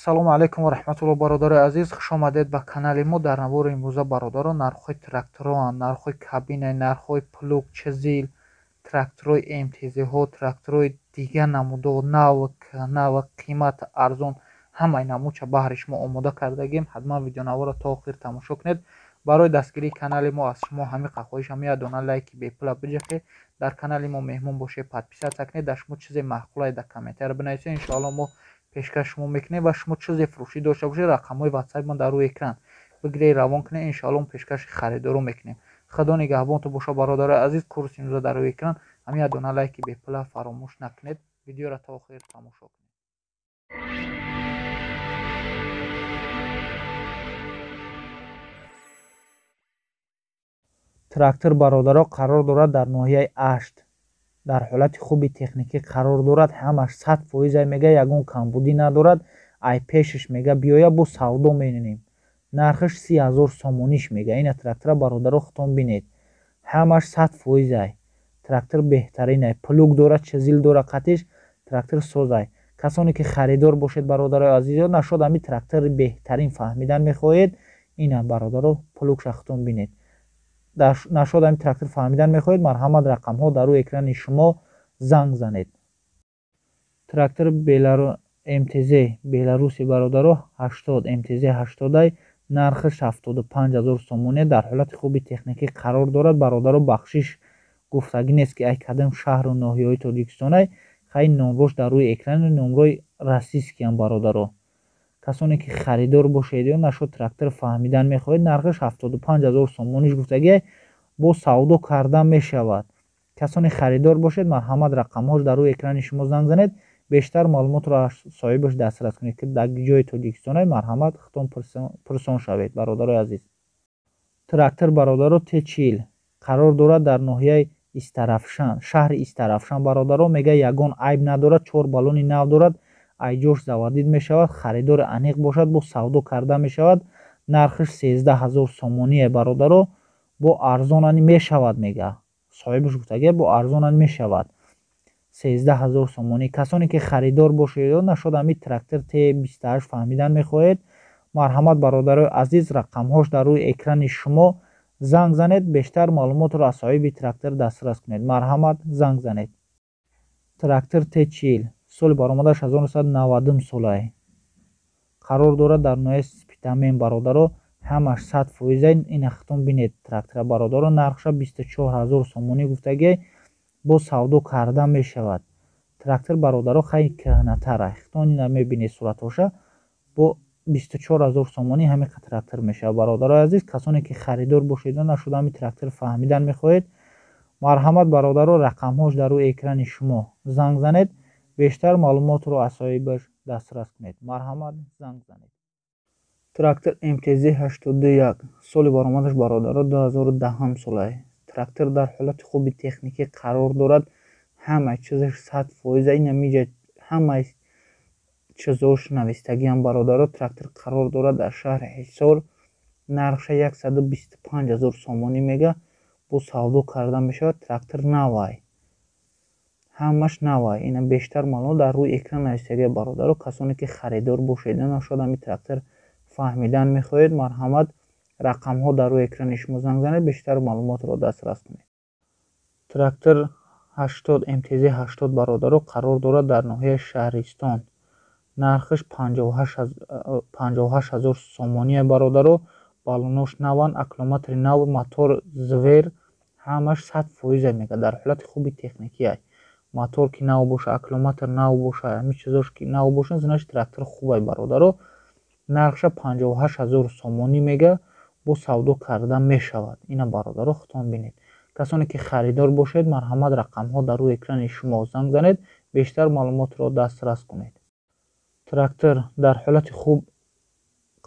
салому алайкум ва раҳматуллоҳ. бародари азиз, хуш омадед ба канали мо. дар навори имрӯза бародарон нархҳои тракторон, нархҳои кабина, нархҳои плуг, чизил, тракторҳои мтзҳо, тракторҳои дигар намудо, нав қимат арзон ҳамаи намуча баҳри шумо омода кардагем. ҳатман видеонаворро то охир тамошо кунед. барои дастгирии канали мо аз шумо ҳамин хоҳишам як дона лайки бепула биҷахед. дар канали мо меҳмон бошед, подписатсия кунед. дар шумо чизе маъқулае дар комментария бинависед. иншоалло мо пешкаш шумо мекунем ва шумо чизе фурӯшӣ дошта бошед, рақамҳои ватсапи дар рӯи экран бигиред, равон кунед. иншоалло мо пешкаши харидорӣ мекунем. худо нигаҳбонтон боша бародари азиз. курси имрӯза дар рӯи экран. ҳамин як дона лайки бепула фаромӯш накунед. видеоро то охир тамошо кунед. трактор бародаро қарор дорад дар ноҳияи ашт дар ҳолати хуби техникӣ қарор дорад. ҳамаш 100% мега ягон камбудӣ надорад. ай пешаш мега биёя бо савдо менонем. нархаш 30,000 сомониш мега. ина трактора бародаро хутон бинед. ҳамаш 100%. трактор беҳтаринай. плуг дорад, чизил дорад, қатиш трактор созай. касоне ки харидор бошед бародаро азизо, нашод ами трактори беҳтарин фаҳмидан мехоҳед, ина бародаро плугша хутон бинед. нашод ами трактор фаҳмидан мехоҳед, марҳамат рақамҳо дар рӯи экрани шумо занг занед. трактор мтз беларуси бародаро 80 мтз 80 нархаш 75,000 сомоне. дар ҳолати хуби техникӣ қарор дорад. бародаро бахшиш гуфтагӣ нест ки ай кадом шаҳру ноҳияҳои тоҷикистонай. хай номрош дар рӯи экрани номрои расискиам бародаро. касоне ки харидор бошед ё нашод трактор фаҳмидан мехоҳед, нархаш 75,000 сомониш гуфтагӣ бо савдо кардан мешавад. касоне харидор бошед, марҳамат рақамҳош дар рӯи экрани шумо занг занед. бештар маълумотро аз соҳибаш дастрас кунед ки дар ҷои тоҷикистонай. марҳамат хутон пурсон шавед бародарои азиз. трактор бародаро Т40 қарор дорад дар ноҳияи Истарафшан, шаҳри Истарафшан бародаро. мега ягон айб надорад, 4 баллони нав дорад. айҷош заводид мешавад. харидори аниқ бошад, бо савдо карда мешавад. нархаш 13,000 сомоние бародаро. бо арзонани мешавад мега. соҳибаш гуфтаги бо арзонани мешавад. 13,000 сомонӣ. касоне ки харидор бошед, нашод ами трактор Т28 фаҳмидан мехоҳед, марҳамат бародарои азиз, рақамҳош дар рӯи экрани шумо занг занед. бештар маълумотро аз соҳиби трактор дастрас кунед. марҳамат занг занед. трактор Т40 соли баромадаш 1990 солае. қарор дорад дар ноҳияи Спитамен бародаро. ҳамаш 100%. ина хутон бинед трактора бародаро. нархша 24,000 сомонӣ гуфтагӣ бо савдо карда мешавад. трактор бародаро хай кӯҳнатарай. хутон ина мебинед суратоша бо 24,000 сомонӣ ҳамин трактор мешавад бародарои азиз. касоне ки харидор бошед нашуда ҳамин трактор фаҳмидан мехоҳед, марҳамат бародаро рақамҳош дар рӯи экрани шумо занг занед. бештар маълумотро аз соҳибаш дастрас кунед. марҳамат занг занед. трактор мтз 81 соли баромадаш бародаро 2010 солае. трактор дар ҳолати хуби техникӣ қарор дорад. ҳамаи чизаш 100%. ина миҷа ҳамаи чизош навистагиам бародаро. трактор қарор дорад дар шаҳри ҳисор. нархша 125,000 сомонӣ мега. бо савдо карда мешавад. трактор навай. ҳамаш навай. ина бештар маълумот дар рӯи экран навистагиам бародаро. касоне ки харидор бошед, нашод ами трактор фаҳмидан мехоҳед, марҳамат рақамҳо дар рӯи экрани шумо занг занед. бештар маълумотро дастрас кунед. трактор 80 мтз 80 бародаро қарор дорад дар ноҳияи шаҳристон. нархаш 58,000 сомоние бародаро. баллонош наван, аккумулятори нав, мотор звер. ҳамаш 100% мега. дар ҳолати хуби техникия. мотор ки нав боша, аккумулятор нав боша, ҳамин чизош ки нав боша, значит трактор хубай бародаро. нархша 58,000 сомонӣ мега. бо савдо карда мешавад. ина бародаро хутон бинед. касоне ки харидор бошед, марҳамат рақамҳо дар рӯи экрани шумо занг занед. бештар маълумотро дастрас кунед. трактор дар ҳолати хуб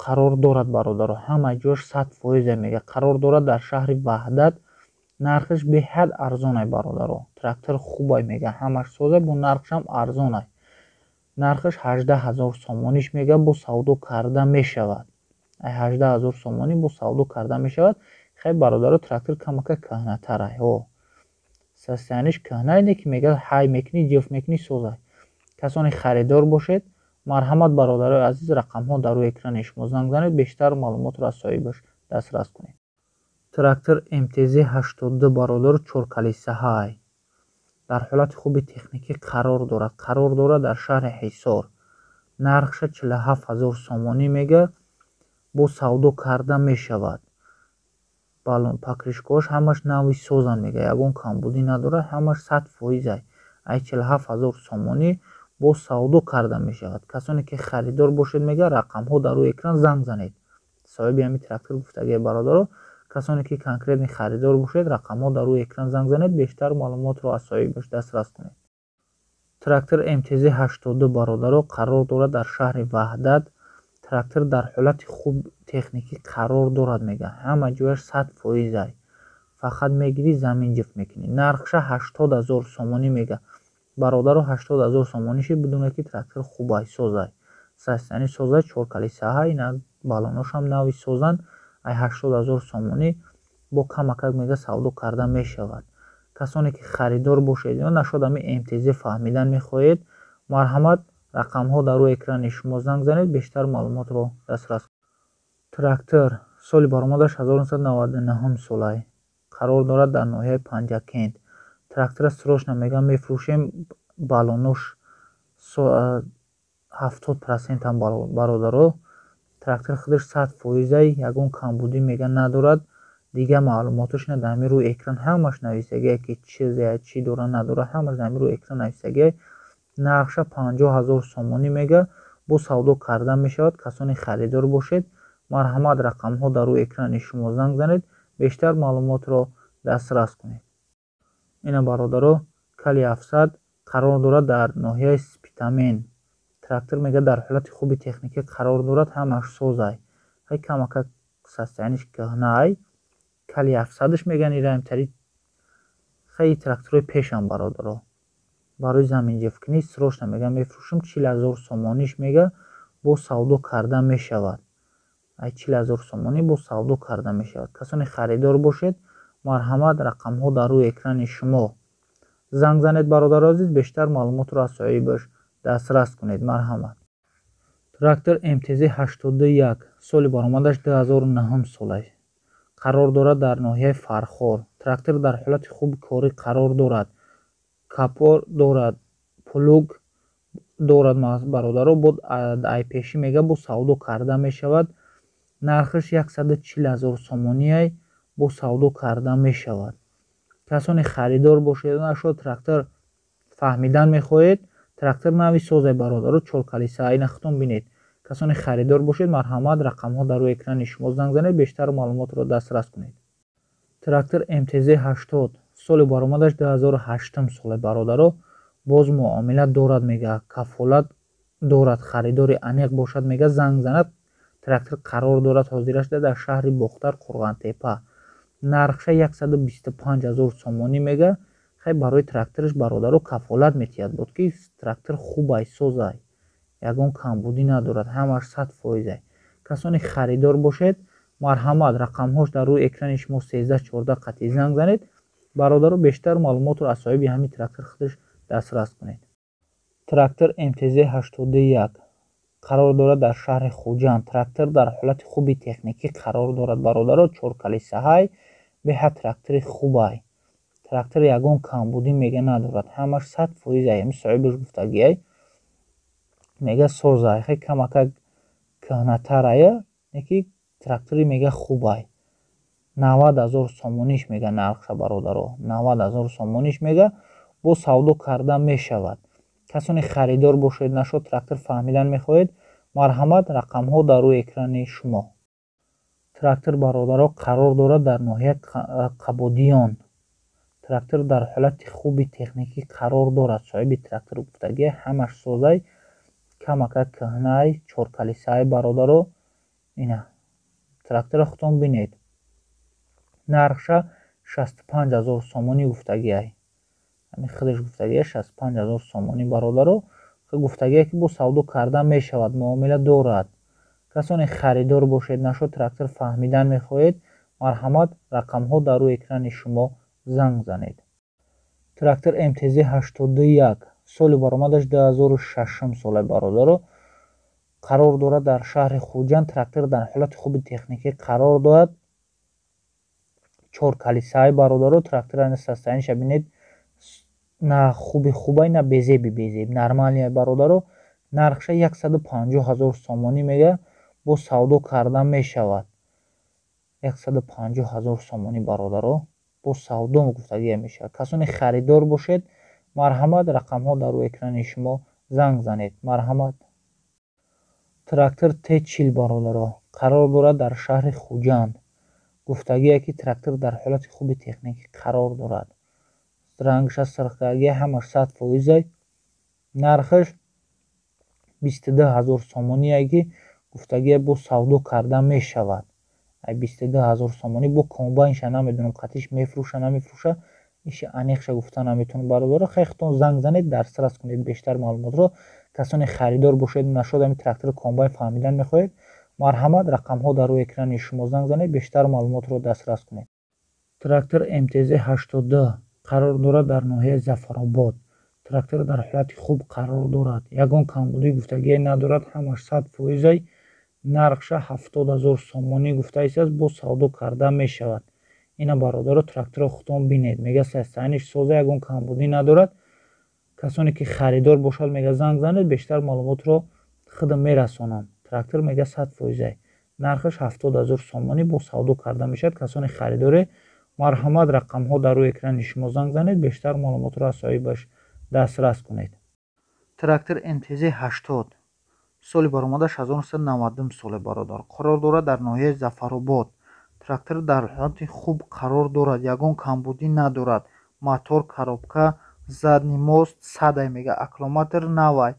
қарор дорад бародаро. ҳамаи ҷош 100% мега. қарор дорад дар шаҳри ваҳдат. нархаш беҳад арзонай бародаро. трактор хубай мега. ҳамаш соза, бо нархшам арзонай. нархаш 18,000 сомониш мега. бо савдо карда мешавад. 18,000 сомонӣ бо савдо карда мешавад. хай бародаро трактор камака кӯҳнатарай. состояниш кӯҳна ине ки мега ҳай мекунӣ, ҷифт мекунӣ, созай. касоне харидор бошед, марҳамат бародарои азиз, рақамҳо дар рӯи экрани шумо занг занед, бештар маълумотро аз соҳибаш дастрас кунед. Трактор МТЗ-82 бародар 4 калисаҳай дар ҳолати хуби техникӣ қарор дорад дар шаҳри Ҳисор. Нархша 47 000 сомонӣ мега, бо савдо карда мешавад. Покришкаҳош ҳамаш нави созанд мега, ягон камбудӣ надорад, ҳамаш 100%. Ай 47 000 сомонӣ бо савдо карда мешавад. Касоне ки харидор бошед мега, рақамҳо дар рӯи экран занг занед. Соҳиби ҳамин трактор гуфтагие бародаро, касоне ки конкретни харидор бошед, рақамҳо дар рӯи экран занг занед, бештар маълумотро аз соҳибаш дастрас кунед. Трактор МТЗ-82 бародаро қарор дорад дар шаҳри Ваҳдат. Трактор дар ҳолати хуб техникӣ қарор дорад мега, ҳама ҷояш 100%. Фақат мегирӣ замин ҷифт мекунӣ. Нархша 80 000 сомонӣ мега. бародаро 80 000 сомониши бидуне ки трактор хубай созай. Састани созай 4 калисаҳай, ина балоношам нави созанд. Ай 80 000 сомонӣ бо камакак мега савдо карда мешавад. Касоне ки харидор бошед ё нашуд ами МТЗ фаҳмидан мехоҳед, марҳамат рақамҳо дар рӯи экрани шумо занг занед, бештар маълумотро дастрас кунед. Трактор соли баромадаш 1999 солай. Қарор дорад дар ноҳияи Панҷакент. Трактора срочно мега мефурӯшем, балонош 70% бародаро. Трактор худаш 100%, ягон камбудӣ мега надорад. Дига маълумотош ина дар ҳамин рӯи экран ҳамаш нависагие ки чӣ дора надора, ҳамаш дар ҳамин рӯи экран нависагие. Нархша 50 000 сомонӣ мега, бо савдо карда мешавад. Касоне харидор бошед, марҳамат рақамҳо дар рӯи экрани шумо занг занед, бештар маълумотро дастрас кунед. ина бародаро Кали Афсад қарор дорад дар ноҳияи Спитамен. Трактор мега дар ҳолати хуби техникӣ қарор дорад, ҳамаш созай. ҳай камакак состояниш кӯҳнаай. Кали Афсадаш меган ираимтари хай трактори пешам бародаро. Барои заминҷифткунӣ срочно мега мефурӯшам, 40 000 сомониш мега, бо савдо карда мешавад. Ай 40 000 сомонӣ бо савдо карда мешавад. Касоне харидор бошед, марҳамат рақамҳо дар рӯи экрани шумо занг занед бародаро азиз, бештар маълумотро аз соҳибаш дастрас кунед. Марҳамат. Трактор МТЗ-81 соли баромадаш 2009 солай. Қарор дорад дар ноҳияи Фархор. Трактор дар ҳолати хуби корӣ қарор дорад. Капор дорад, плуг дорад бародаро, бо айпешӣ мега, бо савдо карда мешавад. Нархаш 140 000 сомонияй, бо савдо карда мешавад. касоне харидор бошед нашуд трактор фаҳмидан мехоҳед, трактор нави созай бародаро 4 калисаҳай нахтон бинед. касоне харидор бошед, марҳамат рақамҳо дар рӯи экрани шумо занг занед, бештар маълумотро дастрас кунед. Трактор МТЗ-80 соли баромадаш 2008 соле бародаро, боз муомила дорад мега, кафолат дорад, харидори аниқ бошад мега, занг занад. Трактор қарор дорад ҳозираш дар шаҳри Бохтар, Қурғантепа. нархша 125 000 сомонӣ мега. хай барои тракториш бародаро кафолат метиҳад буд ки трактор хубай созай, ягон камбудӣ надорад, ҳамаш 100%. касоне харидор бошед, марҳамат рақамҳош дар рӯи экрани шумо 13-14 қатъи занг занед, бародаро бештар маълумотро аз соҳиби ҳамин трактор худаш дастрас кунед. Трактор МТЗ-81 қарор дорад дар шаҳри Хуҷанд. Трактор дар ҳолати хуби техникӣ қарор дорад бародаро, 4 калисаҳай, беҳад трактори хубай. Трактор ягон камбудӣ мега надорад, ҳамаш 100%. ҳамин соҳибаш гуфтагиай мега созай, хай камакак кӯҳнатарая, неки трактори мега хубай. 90 000 сомониш мега нархша бародаро, 90 000 сомониш мега, бо савдо карда мешавад. касоне харидор бошед нашуд трактор фаҳмидан мехоҳед, марҳамат рақамҳо дар рӯи экрани шумо. Трактор бародаро қарор дорад дар ноҳияи Қабодиён. Трактор дар ҳолати хуби техникӣ қарор дорад. соҳиби трактор гуфтагие ҳамаш созай, камакак кӯҳнаай, 4 калисаҳай бародаро. ина трактора худтон бинед. нархша 65 000 сомонӣ гуфтагиай. ҳамин худаш гуфтагия 65 000 сомонӣ бародаро. гуфтагие ки бо савдо карда мешавад, муомила дорад. касоне харидор бошед нашуд трактор фаҳмидан мехоҳед, марҳамат рақамҳо дар рӯи экрани шумо занг занед. Трактор МТЗ-81 соли баромадаш 2006 солай бародаро. қарор дорад дар шаҳри Хуҷанд. Трактор дар ҳолати хуби техникӣ қарор дорад. 4 калисаи бародаро. Трактора состояниша бинед на хуби хубай на безеби безеб нормалия бародаро. нархша 150 000 сомонӣ мега бо савдо карда мешавад. 150 000 сомонӣ бародаро бо савдо гуфтагия мешавад. касоне харидор бошед марҳамат рақамҳо дар рӯи экрани шумо занг занед. марҳамат. трактор Т40 бародаро қарор дорад дар шаҳри Хуҷанд. гуфтагие ки трактор дар ҳолати хуби техникӣ қарор дорад. рангша сирхкаргия ҳамаш 100%. нархаш 22 000 сомоние ки гуфтагия бо савдо карда мешавад. 22 000 сомонӣ бо комбайнша намедонам қатиш мефурӯша намефурӯша иши аниқша гуфта наметонам бародаро. хехтон занг занед дастрас кунед бештар маълумотро. касоне харидор бошед нашуд ами трактори комбайн фаҳмидан мехоҳед марҳамат рақамҳо дар рӯи экрани шумо занг занед бештар маълумотро дастрас кунед. трактор МТЗ-82 қарор дорад дар ноҳияи Зафаробод. трактор дар ҳолати хуб қарор дорад. ягон камбудии гуфтагие надорад. ҳамаш 100%. нархша 70 000 сомонӣ гуфта истааст бо савдо карда мешавад. ина бародаро трактора худтон бинед. мега состояниш соза ягон камбудӣ надорад. касоне ки харидор бошад мега занг занед бештар маълумотро худам мерасонам. трактор мега 100%. нархаш 70 000 сомонӣ бо савдо карда мешавад. касоне харидоре марҳамат рақамҳо дар рӯи экрани шумо занг занед бештар маълумотро аз соҳибаш дастрас кунед. трактор МТЗ-80 соли баромадаш 1992 соле бародар. қарор дорад дар ноҳияи Зафаробод. трактор дар ҳолати хуб қарор дорад. ягон камбудӣ надорад. мотор коробка задни мост садай мега аккумулятор навай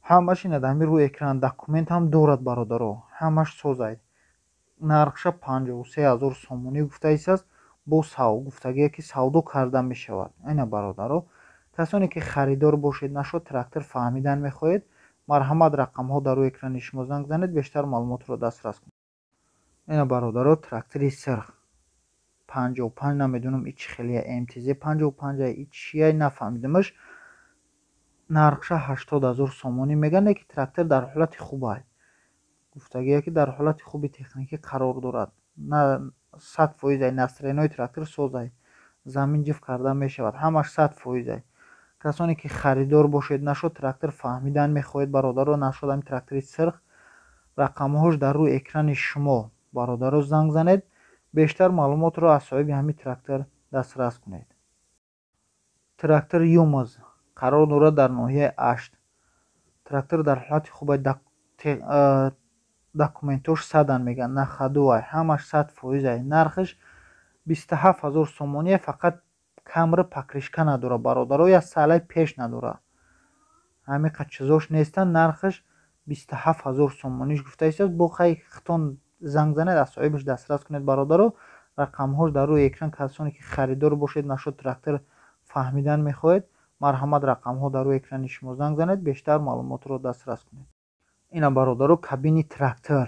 ҳамаш ина дар рӯи экран документ ҳам дорад бародаро. ҳамаш созай. нархша 53 000 сомонӣ гуфта истааст бо гуфтагие ки савдо карда мешавад. ина бародаро касоне ки харидор бошед нашуд трактор фаҳмидан мехоҳед марҳамат рақамҳо дар рӯи экрани шумо занг занед бештар маълумотро дастрас кунед. ина бародаро трактори сирх 55 намедонам ич хелия МТЗ 55 ич чия нафаҳмидамаш. нархша 80 000 сомонӣ мегане ки трактор дар ҳолати хубай. гуфтагие ки дар ҳолати хуби техникӣ қарор дорад. на 100% настроенои трактор созай. замин ҷифт карда мешавад. ҳамаш 100%. касоне ки харидор бошед нашуд трактор фаҳмидан мехоҳед бародаро нашуд ами трактори сирх рақамҳош дар рӯи экрани шумо бародаро занг занед бештар маълумотро аз соҳиби ҳамин трактор дастрас кунед. трактор Юмаз қарор дорад дар ноҳияи Ашт. трактор дар ҳолати хубай документош садан меган нахадувай ҳамаш 100%. нархаш 27 000 сомоние фақат камра покришка надора бародаро я салай пеш надора. ҳамиқа чизош нестан. нархаш 27 000 сомониш гуфта истааст. бо хай хитон занг занед аз соҳибаш дастрас кунед бародаро. рақамҳош дар рӯи экран касоне ки харидор бошед нашуд трактор фаҳмидан мехоҳед марҳамат рақамҳо дар рӯи экрани шумо занг занед бештар маълумотро дастрас кунед. ина бародаро кабини трактор.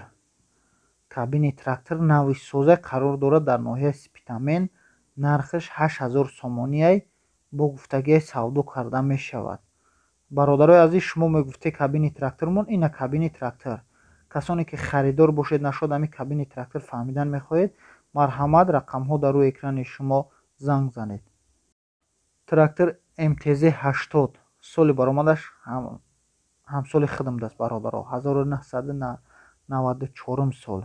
кабини трактор нави соза қарор дорад дар ноҳияи Спитамен. нархаш 8 000 сомонияй бо гуфтагие савдо карда мешавад. бародарои азиз шумо мегуфте кабини трактормон. ина кабини трактор. касоне ки харидор бошед нашуд ами кабини трактор фаҳмидан мехоҳед марҳамат рақамҳо дар рӯи экрани шумо занг занед. трактор МТЗ-80 соли баромадаш ҳамсоли худам даст бародаро 1994 сол.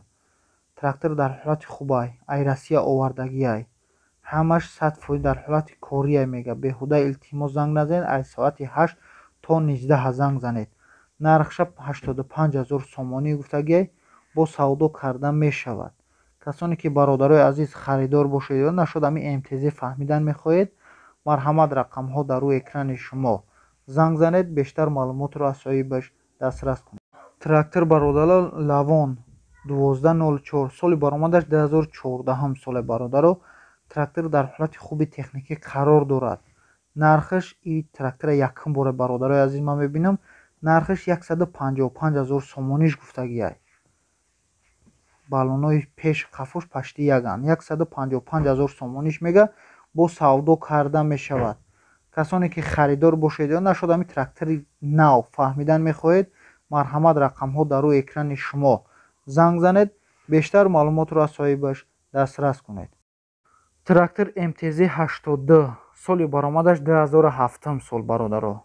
трактор дар ҳолати хубай айрасия овардагиай ҳамаш 100% дар ҳолати кория мега беҳуда илтимос занг назанед. аз соати 8 то 19 занг занед. нархша 85 000 сомонӣ гуфтагиай бо савдо карда мешавад. касоне ки бародарои азиз харидор бошед ё нашуд ами МТЗ фаҳмидан мехоҳед марҳамат рақамҳо дар рӯи экрани шумо занг занед бештар маълумотро аз соҳибаш дастрас кунед. трактор бародаро Лавон 1204 соли баромадаш 2014 соле бародаро. трактор дар ҳолати хуби техникӣ қарор дорад. нархаш и трактора якум бора бародарои азиз ман мебинам нархаш 155 000 сомониш гуфтагиай. балонои пеш қафош пашти яган 155 000 сомониш мега бо савдо карда мешавад. касоне ки харидор бошед ё нашуд ами трактори нав фаҳмидан мехоҳед марҳамат рақамҳо дар рӯи экрани шумо занг занед, бештар маълумотро аз соҳибаш дастрас кунед. Трактор МТЗ-82 соли баромадаш 2007 сол бародаро.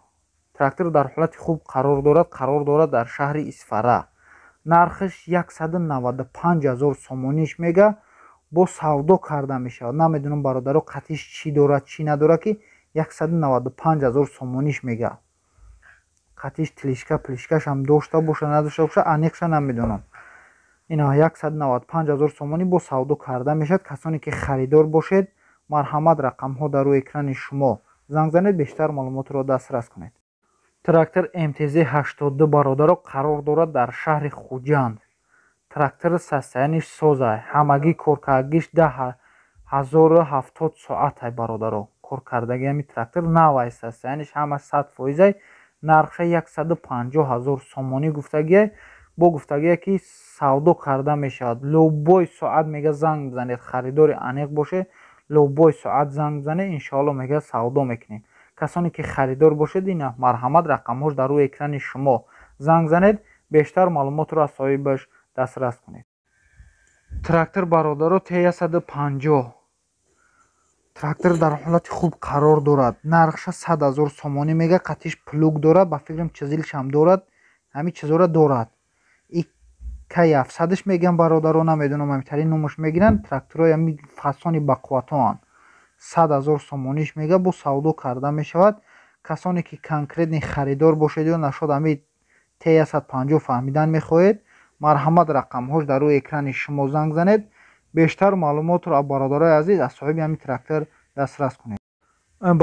Трактор дар ҳолати хуб қарор дорад дар шаҳри Исфара. Нархиш 195 000 сомониш мега, бо савдо карда мешавад. Намедонам бародаро қатиш чӣ дорад чӣ надорад ки 195 000 сомониш мега. қатиш тилишка плишкаш ҳам дошта боша надошта боша аниқша намедонам. ина 195 000 сомонӣ бо савдо карда мешавад. касоне ки харидор бошед, марҳамат рақамҳо дар рӯи экрани шумо занг занед, бештар маълумотро дастрас кунед. Трактор МТЗ-82 бародаро қарор дорад дар шаҳри Хуҷанд. Трактор состояниш созай, ҳамагӣ коркардагиш 1070 соат ай бародаро. Коркардагӣ ҳами трактор навай, состояниш ҳамаш 100%. нархша 150 000 сомонӣ гуфтагиай, бо гуфтагие ки савдо карда мешавад. лубой соат мега занг бизанед, харидори аниқ боше, лубой соат занг бизанед, иншоалло мега савдо мекунем. касоне ки харидор бошед, ина марҳамат рақамҳош дар рӯи экрани шумо занг занед, бештар маълумотро аз соҳибаш дастрас кунед. Трактор бародаро Т150. трактор дар ҳолати хуб қарор дорад. нархша 100 000 сомонӣ мега, қатиш плуг дорад, ба фикрам чизилшам дорад, ҳами чизора дорад. К700 меган бародаро, намедонам ҳамитари номаш мегиранд. тракторои ҳами фасони бақувватоанд. 100 000 сомониш мега, бо савдо карда мешавад. касоне ки конкретни харидор бошед ё нашуд ҳами Т150 фаҳмидан мехоҳед, марҳамат рақамҳош дар рӯи экрани шумо занг занед, бештар маълумотро бародарои азиз аз соҳиби ҳамин трактор дастрас кунед.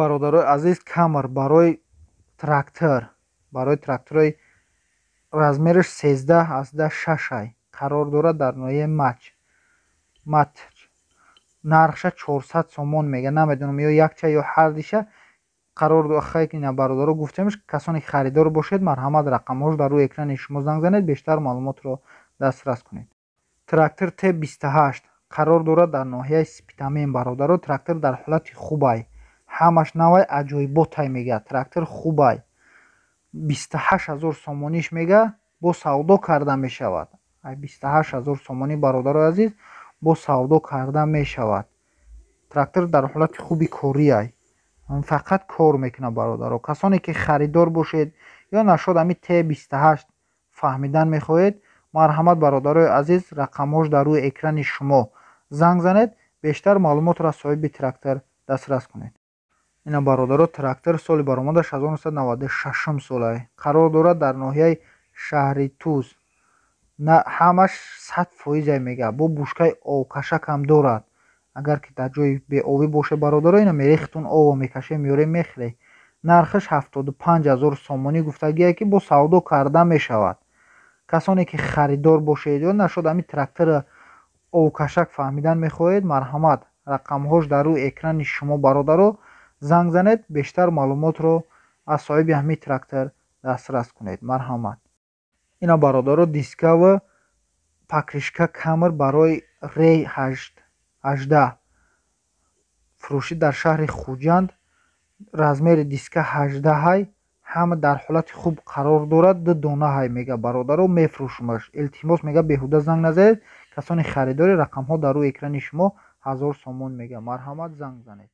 бародарои азиз, камер барои тракторои размериш 13x6 ай қарор дорад дар ноҳияи матч. нархша 400 сомон мега, намедонам ё якча ё ҳардиша. қарор хайкина бародаро гуфтемш, касоне харидор бошед, марҳамат рақамҳош дар рӯи экрани шумо занг занед, бештар маълумотро дастрас кунед. трактор Т28 қарор дорад дар ноҳияи Спитамен бародаро. трактор дар ҳолати хубай, ҳамаш навай, аҷоиботай мега. трактор хубай, 28 000 сомониш мега, бо савдо карда мешавад. 28 000 сомонӣ бародарои азиз, бо савдо карда мешавад. трактор дар ҳолати хуби корияй, фақат кор мекунад бародаро. касоне ки харидор бошед ё нашуд ҳами Т28 фаҳмидан мехоҳед, марҳамат бародарои азиз, рақамҳош дар рӯи экрани шумо занг занед, бештар маълумотро аз соҳиби трактор дастрас кунед. ина бародаро трактор соли баромадаш 1996 сол ай қарор дорад дар ноҳияи шаҳри Туз. ҳамаш 100% мега, бо бушкаи овкашак ҳам дорад. агар ки дар ҷои беовӣ боше бародаро, ина мерехтун ово мекаше меёре мехӯре. нархиш 75 000 сомонӣ гуфтагие ки бо савдо карда мешавад. касоне ки харидор бошед ё нашуд ҳами трактора овкашак фаҳмидан мехоҳед, марҳамат рақамҳош дар рӯи экрани шумо бародаро занг занед, бештар маълумотро аз соҳиби ҳамин трактор дастрас кунед. марҳамат. ина бародаро диска ва покришка камер барои Рей 18 фурӯшӣ дар шаҳри Хуҷанд. размери диска 18 ай, ҳама дар ҳолати хуб қарор дорад. 2 дона ай мега бародаро, мефурӯшимаш. илтимос мега беҳуда занг назанед, касони харидори рақамҳо дар рӯи экрани шумо 1000 сомон мега. марҳамат, занг занед.